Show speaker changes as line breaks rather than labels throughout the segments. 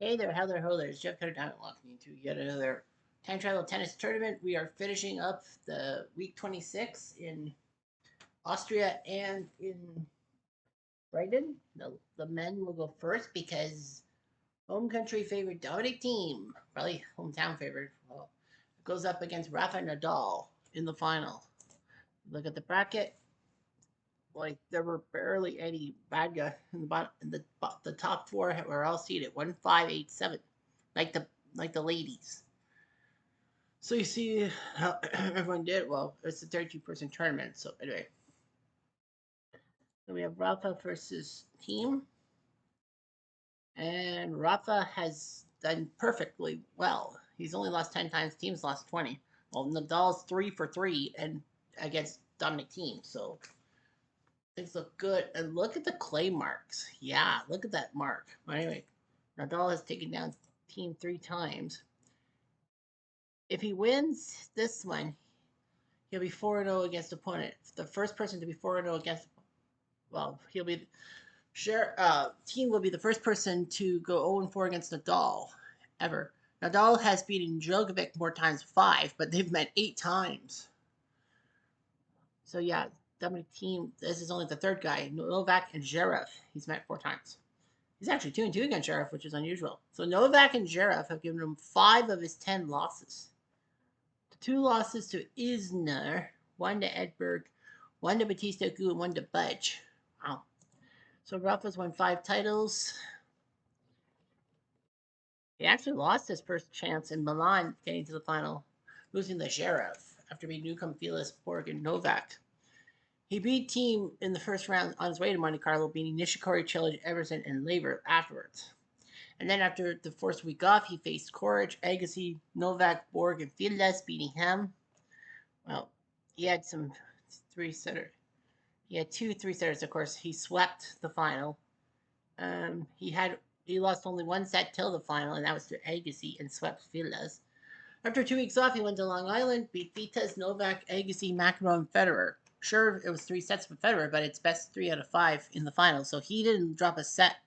Hey there, how there, ho there. It's Jeff Cutter Diamond welcoming you to yet another Time Travel Tennis Tournament. We are finishing up the week 26 in Austria and in Brighton. The men will go first because home country favorite Dominic Thiem, probably hometown favorite, goes up against Rafa Nadal in the final. Look at the bracket. Like there were barely any bad guys in the bottom. The top four were all seated 1, 5, 8, 7, like the ladies. So you see how everyone did. Well, it's a 32-person tournament. So anyway, so we have Rafa versus Thiem, and Rafa has done perfectly well. He's only lost 10 times. Thiem's lost 20. Well, Nadal's 3 for 3 and against Dominic Thiem. So things look good. And look at the clay marks. Yeah, look at that mark. But anyway, Nadal has taken down Thiem 3 times. If he wins this one, he'll be 4-0 against opponent. The first person to be 4-0 against, well, he'll be Thiem will be the first person to go 0-4 against Nadal ever. Nadal has beaten Djokovic more times, 5, but they've met 8 times. So yeah, Dominic Thiem. This is only the third guy. Novak and Zverev. He's met 4 times. He's actually 2-2 against Zverev, which is unusual. So Novak and Zverev have given him 5 of his 10 losses. 2 losses to Isner, 1 to Edberg, 1 to Batista Agut, and 1 to Budge. Wow. So Rafa's won 5 titles. He actually lost his first chance in Milan getting to the final, losing to Zverev after beating Newcomb, Felice, Borg, and Novak. He beat Thiem in the first round on his way to Monte Carlo, beating Nishikori, Cilic, Everson, and Laver afterwards. And then after the first week off, he faced Coric, Agassi, Novak, Borg, and Felice, beating him. Well, he had some 3-setter. He had 2 3-setters, of course. He swept the final. He lost only 1 set till the final, and that was to Agassi, and swept Felice. After 2 weeks off, he went to Long Island, beat Vitas, Novak, Agassi, McEnroe, and Federer. Sure, it was 3 sets for Federer, but it's best 3 out of 5 in the final, so he didn't drop a set.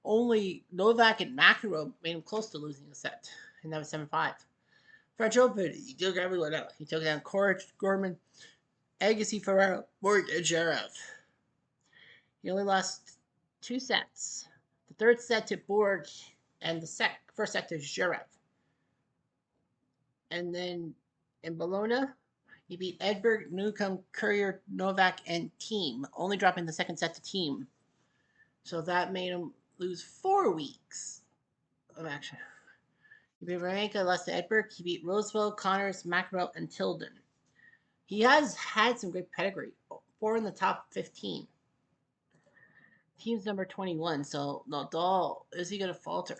Only Novak and McEnroe made him close to losing a set, and that was 7-5. French Open, he took everyone out. He took down Coric, Gorman, Agassi, Ferraro, Borg, and Zverev. He only lost 2 sets. The third set to Borg, and the first set to Zverev. And then in Bologna, he beat Edberg, Newcomb, Courier, Novak, and Thiem, only dropping the second set to Thiem. So that made him lose 4 weeks of action. He beat Wawrinka, lost to Edberg. He beat Roosevelt, Connors, McEnroe, and Tilden. He has had some great pedigree. 4 in the top 15. Thiem's number 21, so Nadal, is he going to falter?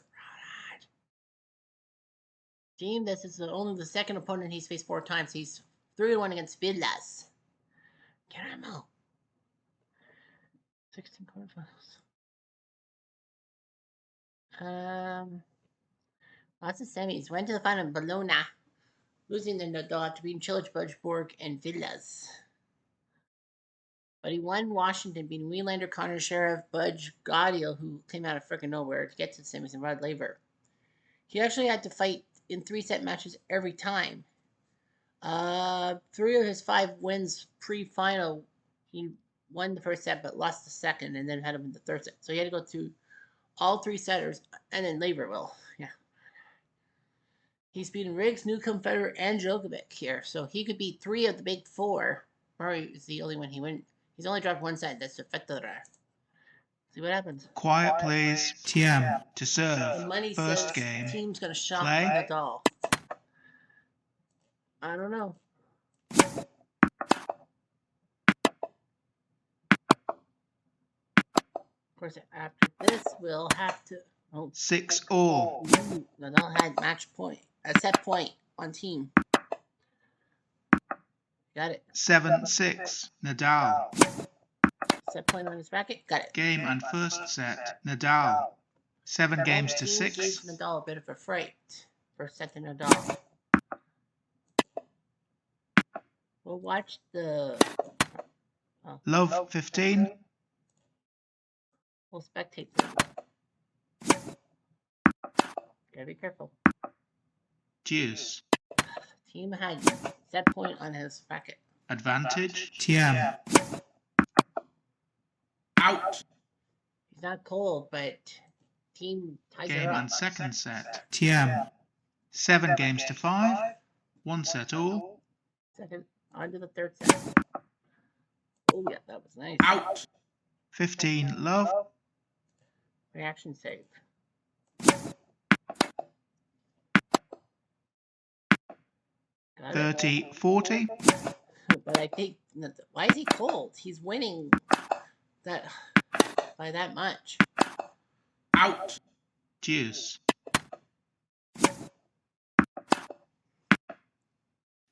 Thiem, this is only the second opponent he's faced 4 times. He's 3-1 against Felice. Caramel. 16 quarterfinals. Lots of semis. Went to the final in Bologna, losing to Nadal to beat Cilic, Budge, Borg, and Felice. But he won Washington, beating Wielander, Connor, Sheriff, Budge, Gaudio, who came out of freaking nowhere to get to the semis, and Rod Laver. He actually had to fight in 3-set matches every time. 3 of his 5 wins pre-final, he won the first set but lost the second, and then had him in the third set. So he had to go through all 3 setters, and then Laver will. Yeah. He's beaten Riggs, Newcomb, Federer, and Djokovic here, so he could beat 3 of the big 4. Murray is the only one he went. He's only dropped 1 set. That's to Federer. See what happens.
Quiet, please. Thiem to serve.
The money
First
says
game.
Thiem's going to shock
Play.
Nadal. I don't know. Of course, after this, we'll have to.
6-all.
Nadal had a set point on Thiem. Got it.
7-6. Nadal.
Set point on his racket. Got it.
Game and first set. Nadal. 7 games to 6.
Gives Nadal a bit of a fright. First set to Nadal. We'll watch the.
Love 15.
We'll spectate them. Gotta be careful.
Deuce.
Team had set point on his racket.
Advantage. TM. Out.
He's not cold, but team ties
Game
her up.
and second set. TM. 7 games to 5. 1 set all.
Second, on to the third set. Oh yeah, that was nice.
Out. 15 love.
Reaction save. Got it.
30-40.
But I think, why is he cold? He's winning that by that much.
Out. Deuce.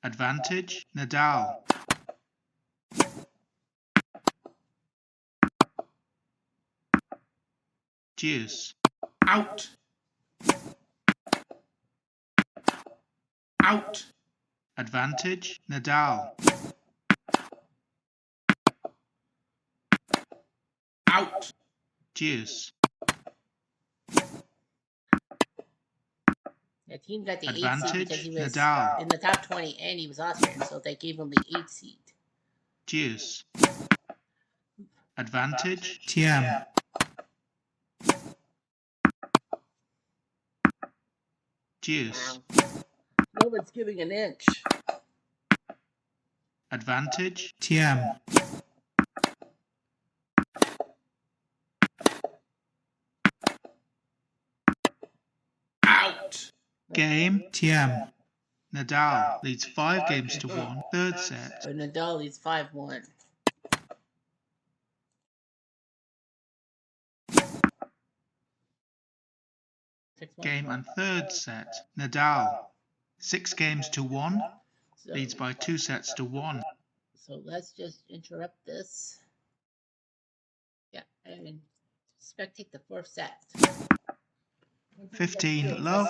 Advantage. Nadal. Deuce. Out. Out. Advantage. Nadal. Out. Deuce.
The team got the 8th seed
Advantage.
because he was
Nadal.
in the top 20 and he was Austrian, so they gave him the 8th seed.
Deuce. Advantage. TM. Deuce.
Wow. No one's giving an inch.
Advantage. TM. Out. Game. TM. Nadal leads 5 games to 1. Third set.
So Nadal leads 5-1.
Game and third set. Nadal 6 games to 1.
So,
Leads by 2 sets to 1.
so let's just interrupt this. Yeah, and spectate the 4th set.
15 love.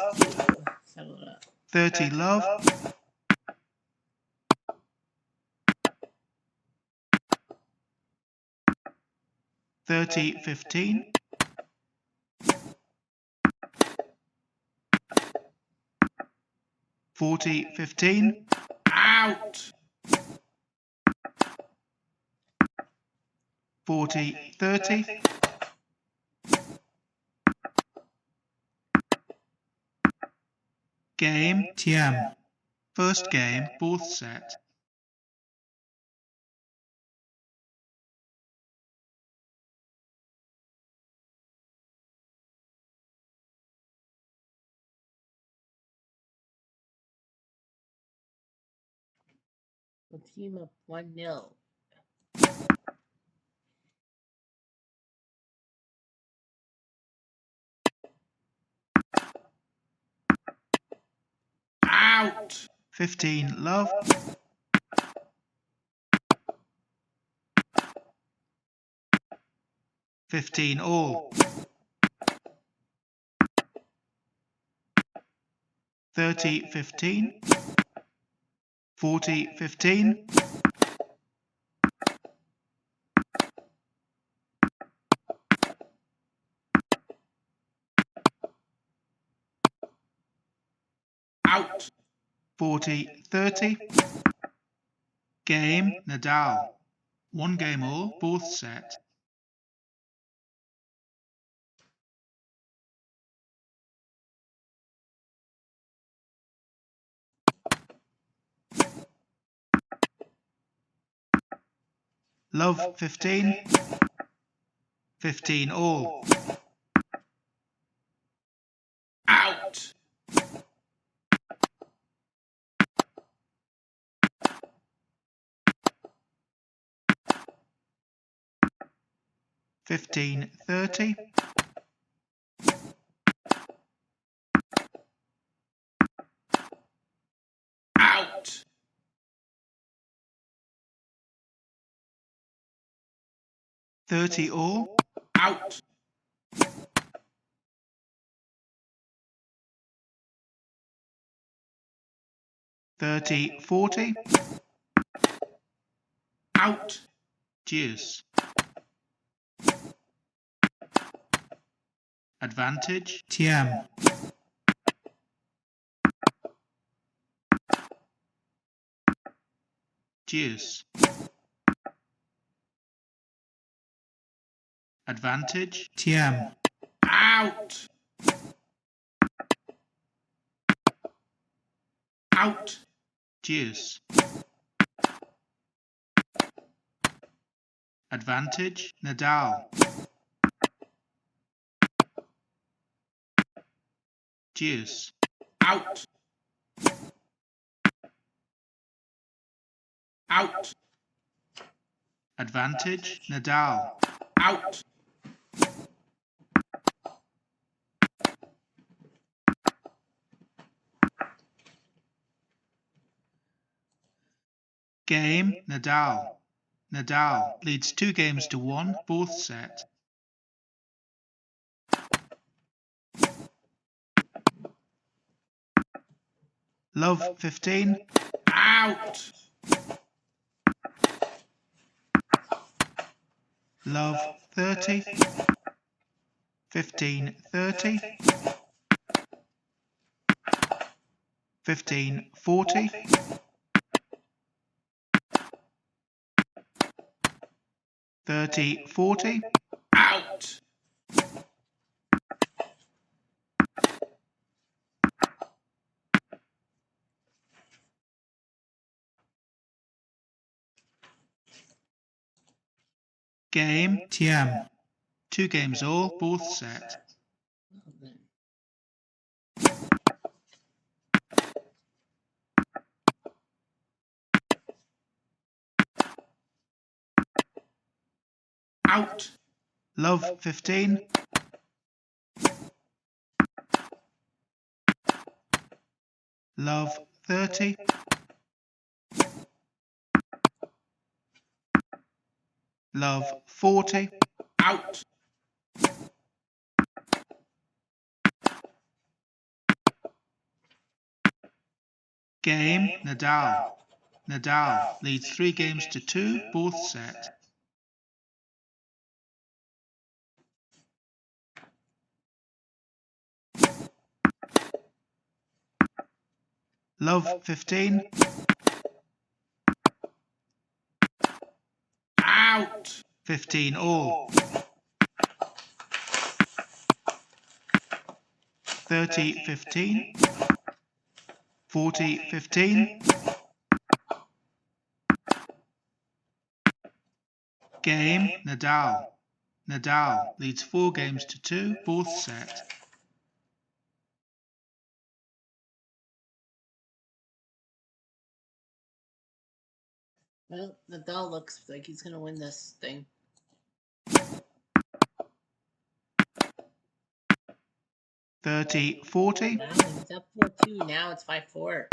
Settle it up.
30 love. 30-15. 40-15. Out. 40-30. Game. TM. First game, 4th set.
The team up 1-0.
Out. 15 love. 15 all. 30-15. 40-15. Out. 40-30. Game. Nadal 1 game all. 4th set. Love 15. 15 all. Out. 15-30. Out. 30 all. Out. 30-40. Out. Deuce. Advantage. TM. Deuce. Advantage. TM.
Out. Out.
Deuce. Advantage. Nadal. Deuce.
Out. Out.
Advantage. Nadal.
Out.
Game. Nadal. Nadal leads 2 games to 1, fourth set. Love 15.
Out.
Love 30. 15-30. 15-40. 30-40.
Out.
Game. TM. 2 games all, fourth set.
Well, then.
Out.
Love 15. Love 30. Love 40.
Out.
Game. Nadal. Nadal leads 3 games to 2, fourth set. Love 15.
Out.
15 all. 30-15. 40-15. Game. Nadal. Nadal leads 4 games to 2, fourth set.
Well, Nadal looks like he's gonna win this thing.
30-40.
Wow, he's up 4-2. Now it's 5-4.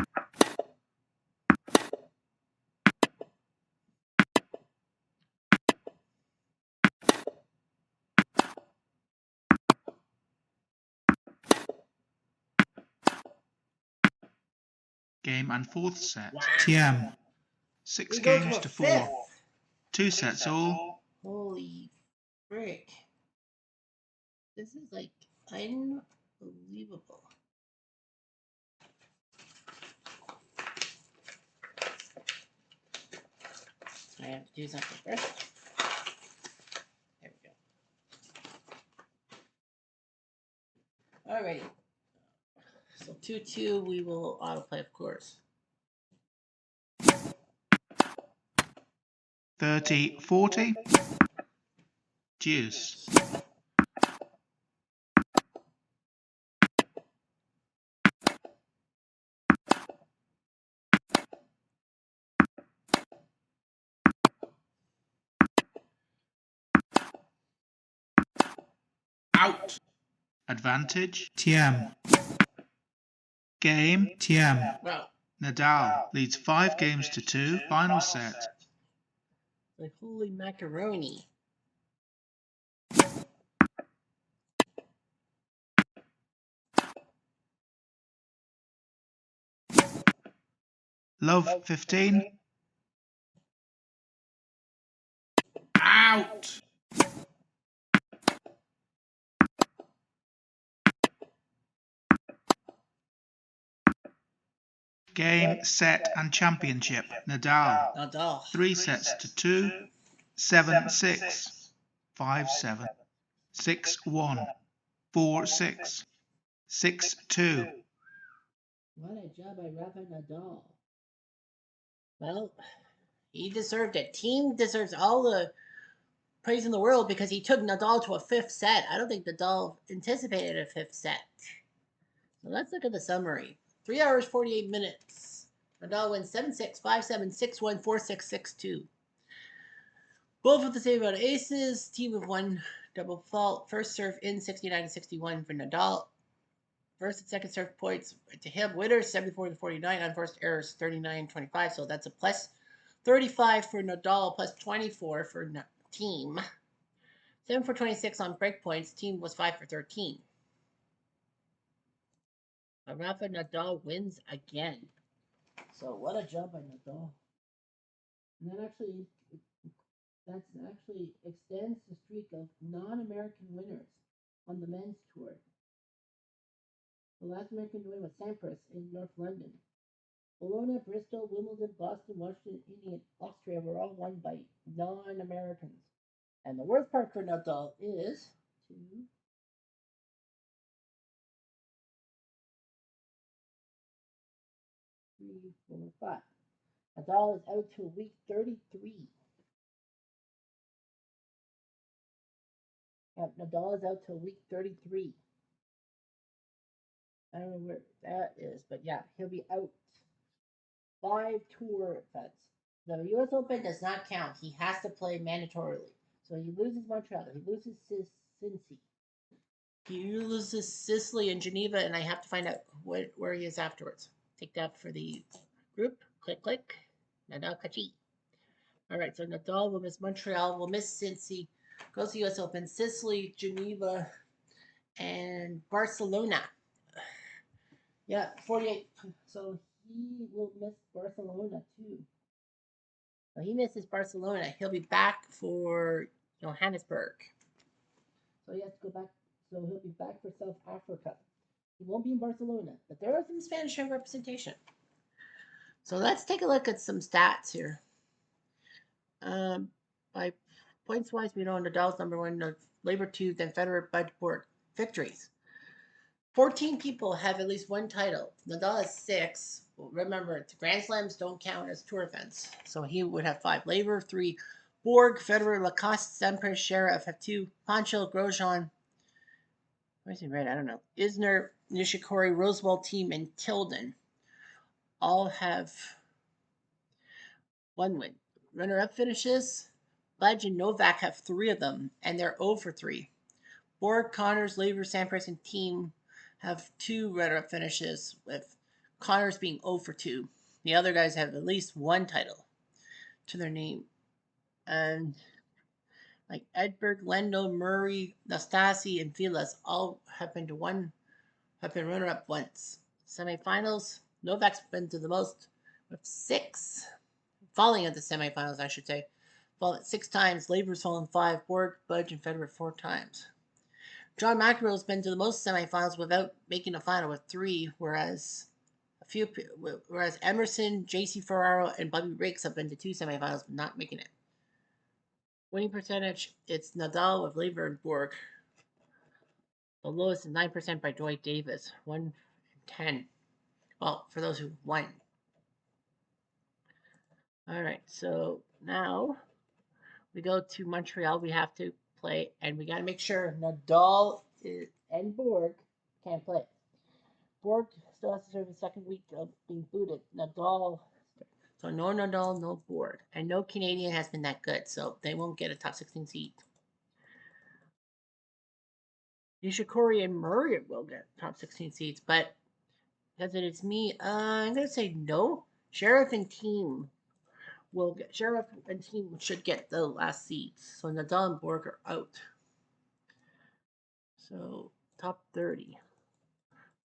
Game and fourth set.
Wow.
TM. 6
We go
games
a
to
5th.
4. 2 sets all.
Holy frick. This is like unbelievable. I have to do something first. There we go. Alrighty. So 2-2, we will autoplay, of course.
30-40. Deuce.
Out.
Advantage. TM. Game. TM.
Wow.
Nadal leads 5 games to 2, final set.
Like, holy macaroni.
Love 15.
Out.
Game, set, and championship. Nadal.
Nadal.
3 sets to 2. 7-6. 5-7. 6-1. 4-6. 6-2.
What a job by Rafa Nadal. Well, he deserved it. Team deserves all the praise in the world because he took Nadal to a 5th set. I don't think Nadal anticipated a 5th set. So let's look at the summary. 3 hours, 48 minutes. Nadal wins 7-6, 5-7, 6-1, 4-6, 6-2. Both with the same amount of aces. Team of 1 double fault. First serve in 69-61 for Nadal. First and second serve points to him. Winners 74-49. Unforced errors 39-25. So that's a plus 35 for Nadal, plus 24 for team. 7 for 26 on break points. Team was 5 for 13. Rafa Nadal wins again. So what a job by Nadal. And that actually extends the streak of non-American winners on the men's tour. The last American win was Sampras in North London. Bologna, Bristol, Wimbledon, Boston, Washington, India, and Austria were all won by non-Americans. And the worst part for Nadal is 2, 3, 4, 5. Nadal is out till week 33. Yep, Nadal is out till week 33. I don't know where that is, but yeah, he'll be out. 5 tour events. The U.S. Open does not count. He has to play mandatorily. So he loses Montreal. He loses Cincy. He loses Sicily and Geneva, and I have to find out where he is afterwards. Take that for the group. Click, click. Nadal Kachi. All right, so Nadal will miss Montreal, will miss Cincy, goes to U.S. Open, Sicily, Geneva, and Barcelona. Yeah, 48. So he will miss Barcelona too. So he misses Barcelona. He'll be back for Johannesburg. So he has to go back. So he'll be back for South Africa. He won't be in Barcelona, but there is some Spanish representation. So let's take a look at some stats here. By points wise, we know Nadal's number 1, Labor 2, then Federer, Bud, Borg. Victories. 14 people have at least 1 title. Nadal has 6. Remember, the Grand Slams don't count as tour events. So he would have 5. Labor, 3. Borg, Federer, Lacoste, Sampras, Sheriff have 2. Pancho, Grosjean. Why is he red? I don't know. Isner, Nishikori, Rosewall Team, and Tilden all have 1 win. Runner-up finishes. Budge and Novak have 3 of them, and they're 0 for 3. Borg, Connors, Labor, Sampras, and Team have 2 runner-up finishes, with Connors being 0 for 2. The other guys have at least 1 title to their name. And like Edberg, Lendo, Murray, Nastasi, and Vilas all have been runner-up once. Semifinals, Novak's been to the most with 6. Falling at the semifinals, I should say. Fallen 6 times. Labor's fallen 5. Borg, Budge, and Federer 4 times. John McEnroe's been to the most semifinals without making a final with 3, whereas Emerson, J.C. Ferraro, and Bobby Riggs have been to 2 semifinals but not making it. Winning percentage, it's Nadal with Labor and Borg. The lowest is 9% by Dwight Davis, 1 in 10. Well, for those who won. All right, so now we go to Montreal. We have to play, and we got to make sure Nadal and Borg can't play. Borg still has to serve the second week of being booted. Nadal, so no Nadal, no Borg, and no Canadian has been that good, so they won't get a top 16 seed. Nishikori and Murray will get top 16 seeds, but because it is me, I'm gonna say no. Sheriff and Team should get the last seeds. So Nadal and Borg are out. So top 30.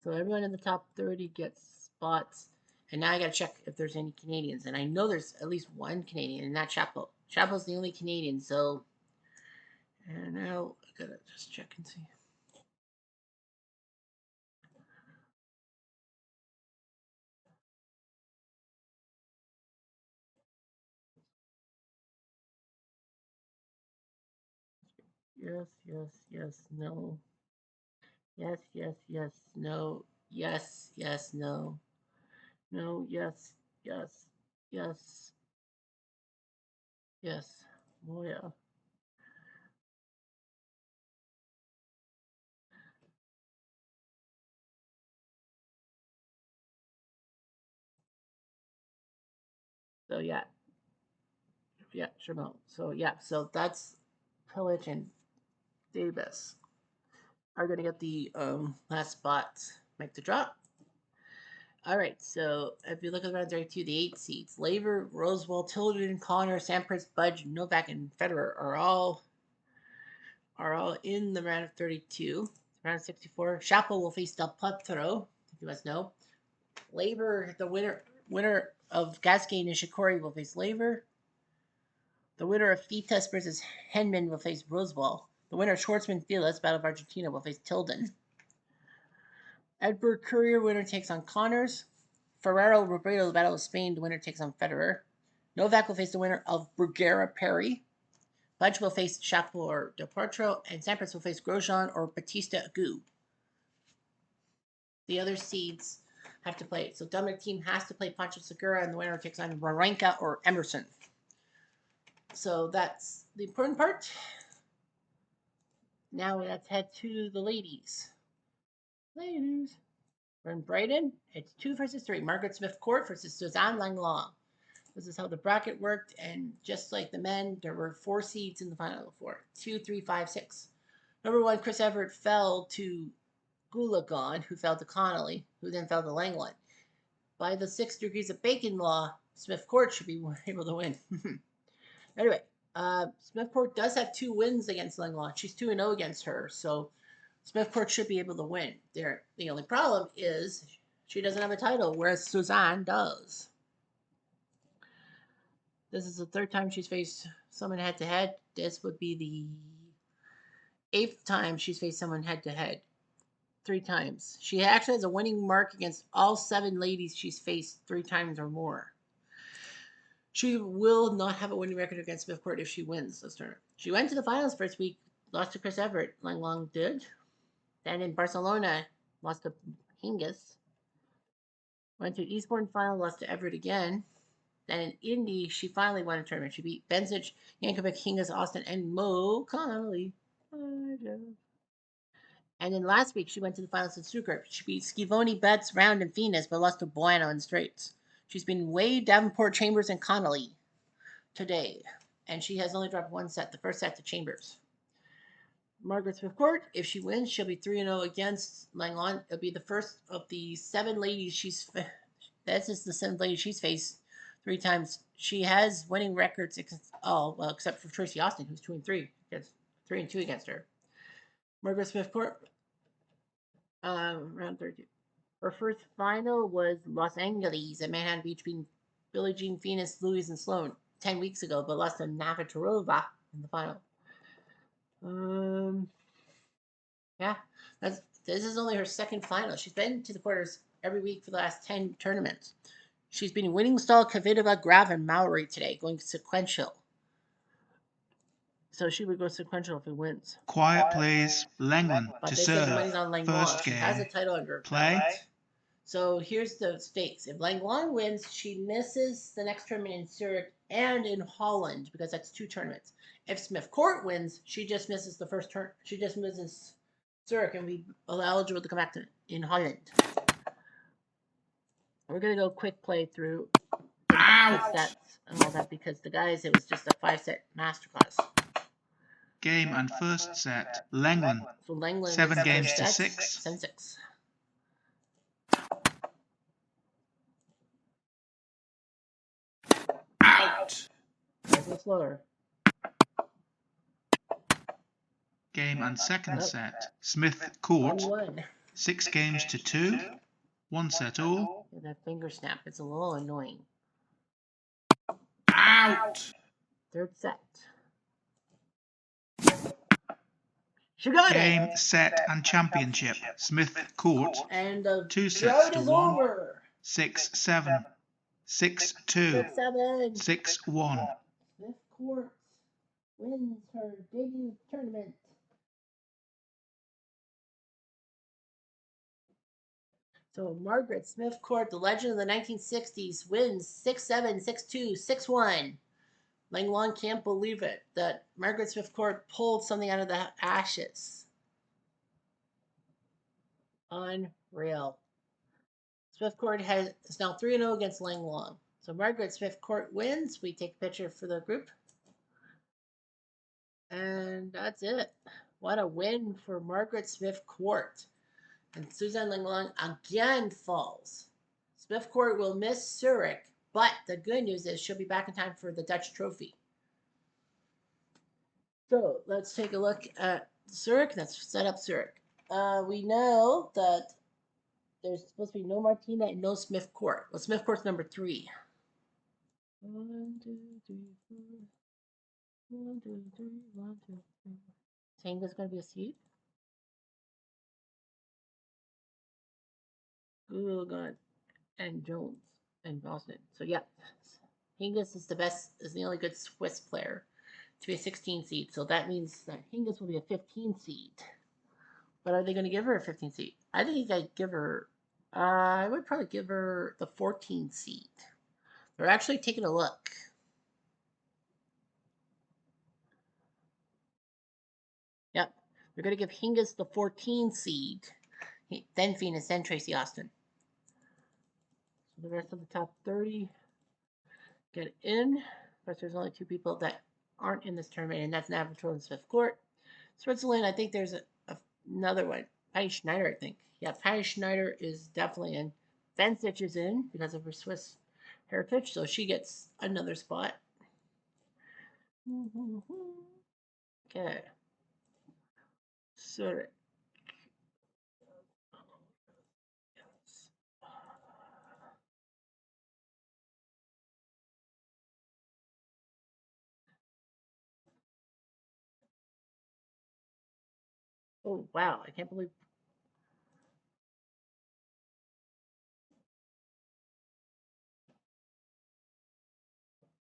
So everyone in the top 30 gets spots. And now I gotta check if there's any Canadians. And I know there's at least 1 Canadian, and that's Chapo. Chapo's the only Canadian, so. And now I gotta just check and see. yes, yes, yes, no. Yes, yes, yes, no. Yes, yes, no. No, yes, yes, yes, yes. Oh, yeah. So, yeah, yeah, sure, no. So, yeah, so that's Pillage and Davis are going to get the last spot, make the drop. All right, so if you look at round 32, the 8 seeds, Laver, Rosewall, Tilden, Connor, Sampras, Budge, Novak, and Federer are all in the round of 32. Round 64, Chapo will face Del Potro, if you must know. Laver, the winner of Gasquet and Nishikori will face Laver. The winner of Fitas versus Henman will face Rosewall. The winner of Schwartzman Fieldless, Battle of Argentina, will face Tilden. Edberg Courier, winner takes on Connors. Ferrero Robredo, the Battle of Spain, the winner takes on Federer. Novak will face the winner of Bruguera Perry. Budge will face Chapo or Del Potro, and Sampras will face Grosjean or Batista Agut. The other seeds have to play. So Dominic Thiem has to play Pancho Segura, and the winner takes on Wawrinka or Emerson. So that's the important part. Now let's head to the ladies. Ladies. We're in Brighton. It's 2 versus 3. Margaret Smith Court versus Suzanne Langlois. This is how the bracket worked, and just like the men, there were 4 seeds in the final four. 2, 3, 5, 6. Number 1, Chris Evert fell to Goolagong, who fell to Connolly, who then fell to Langlois. By the 6 degrees of bacon law, Smith Court should be able to win. Anyway, Smith Court does have 2 wins against Langlois. She's 2-0 against her, so Smith Court should be able to win. The only problem is she doesn't have a title, whereas Suzanne does. This is the 3rd time she's faced someone head to head. This would be the 8th time she's faced someone head to head. 3 times. She actually has a winning mark against all 7 ladies she's faced 3 times or more. She will not have a winning record against Smith Court if she wins this tournament. She went to the finals first week, lost to Chris Evert. Langlois did. Then in Barcelona, lost to Hingis. Went to Eastbourne final, lost to Everett again. Then in Indy, she finally won a tournament. She beat Bencic, Jankovic, Hingis, Austin, and Mo Connolly. And then last week, she went to the finals in Stuttgart. She beat Schivoni, Betts, Round, and Venus, but lost to Bueno in straights. She's been Wade, Davenport, Chambers, and Connolly today. And she has only dropped 1 set, the first set to Chambers. Margaret Smith Court, if she wins, she'll be 3-0 against Langlois. It'll be the first of the 7 ladies this is the 7th lady she's faced 3 times. She has winning records, except for Tracy Austin, who's 2-3, against 3-2 against her. Margaret Smith Court, round 32. Her first final was Los Angeles at Manhattan Beach, beating Billie Jean, Venus, Louise, and Sloan 10 weeks ago, but lost to Navratilova in the final. Yeah, this is only her 2nd final. She's been to the quarters every week for the last 10 tournaments. She's been winning stall Kvitova, Graf, and Mowry today, going sequential. So she would go sequential if he wins.
Quiet, please. Langlois
But
to
they said the
serve.
money's on Langlois.
First
She has a
game.
title under her
Play.
belt. So here's the stakes. If Langlois wins, she misses the next tournament in Zurich and in Holland, because that's 2 tournaments. If Smith Court wins, she just misses the first turn. She just misses Zurich and be eligible to come back in Holland. We're gonna go quick play through the stats and all that, because the guys, it was just a 5-set masterclass.
Game and first set. Langlois.
So Langlois
7
wins
games to
sets,
6.
7-6.
Out.
There's the slower.
Game and second set. Smith Court.
1-1.
6 games to 2. 1 set all.
That finger snap, it's a little annoying.
Out.
3rd set. She got
Game,
it!
set, and championship. Smith Court.
And the
2 sets
drought
to
is
1.
over.
6-7. 6-2.
6-7.
6-1.
Smith Court wins her debut tournament So Margaret Smith Court, the legend of the 1960s, wins 6-7, 6-2, 6-1. Lang Long can't believe it that Margaret Smith Court pulled something out of the ashes. Unreal. Smith Court is now 3-0 against Lang Long. So Margaret Smith Court wins. We take a picture for the group. And that's it. What a win for Margaret Smith Court. And Suzanne Lang Long again falls. Smith Court will miss Zurich, but the good news is she'll be back in time for the Dutch trophy. So let's take a look at Zurich. Let's set up Zurich. We know that there's supposed to be no Martina and no Smith Court. Well, Smith Court's number 3. 1, 2, 3, 4. 1, 2, 3, 1, 2, 3. Saying there's going to be a seat. Gugan and Jones and Boston. So yeah, Hingis is the only good Swiss player to be a 16 seed. So that means that Hingis will be a 15 seed. But are they going to give her a 15 seed? I think I'd give her. I would probably give her the 14 seed. They're actually taking a look. Yep, they're going to give Hingis the 14 seed. Then Venus, then Tracy Austin. So the rest of the top 30 get in. But there's only 2 people that aren't in this tournament, and that's Navratil and Smith Court. Switzerland, I think there's another one. Patty Schneider, I think. Yeah, Patty Schneider is definitely in. Venstich is in because of her Swiss heritage, so she gets another spot. Okay. Zurich. Oh, wow. I can't believe.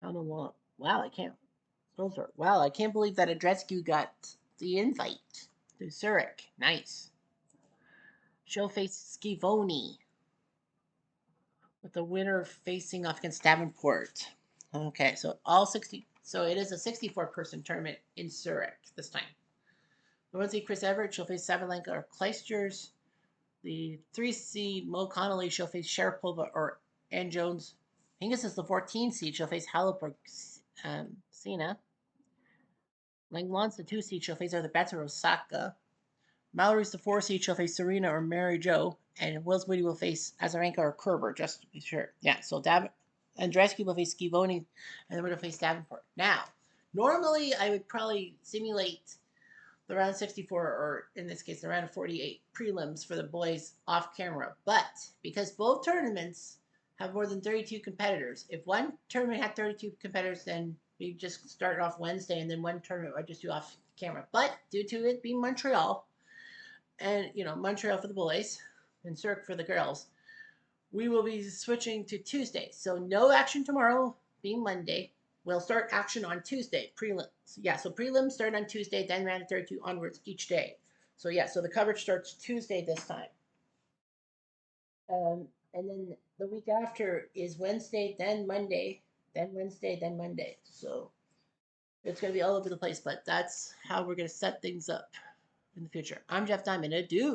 I don't know what. Wow, I can't. Wow, I can't believe that Adrescu got the invite to Zurich. Nice. She'll face Schivoni, with the winner facing off against Davenport. Okay, so all 60. So it is a 64-person tournament in Zurich this time. Lindsay Chris Everett, she'll face Sabalenka or Kleisters. The 3 seed Mo Connolly, she'll face Sharapova or Ann Jones. Hingis is the 14 seed, she'll face Halep or Sina. Langlon's the 2 seed, she'll face either Betts or Osaka. Mallory's the 4 seed, she'll face Serena or Mary Jo. And Wills Moody will face Azarenka or Kerber, just to be sure. Yeah, so Andreescu will face Schivoni, and then we're going to face Davenport. Now, normally I would probably simulate the round 64, or in this case, the round of 48 prelims for the boys off camera. But because both tournaments have more than 32 competitors, if one tournament had 32 competitors, then we just started off Wednesday, and then one tournament I just do off camera. But due to it being Montreal, and Montreal for the boys and Zurich for the girls, we will be switching to Tuesday. So no action tomorrow, being Monday. We'll start action on Tuesday, prelims. Yeah, so prelims start on Tuesday, then round of 32 onwards each day. So yeah, so the coverage starts Tuesday this time. And then the week after is Wednesday, then Monday, then Wednesday, then Monday. So it's going to be all over the place, but that's how we're going to set things up in the future. I'm Jeff Diamond. Adieu.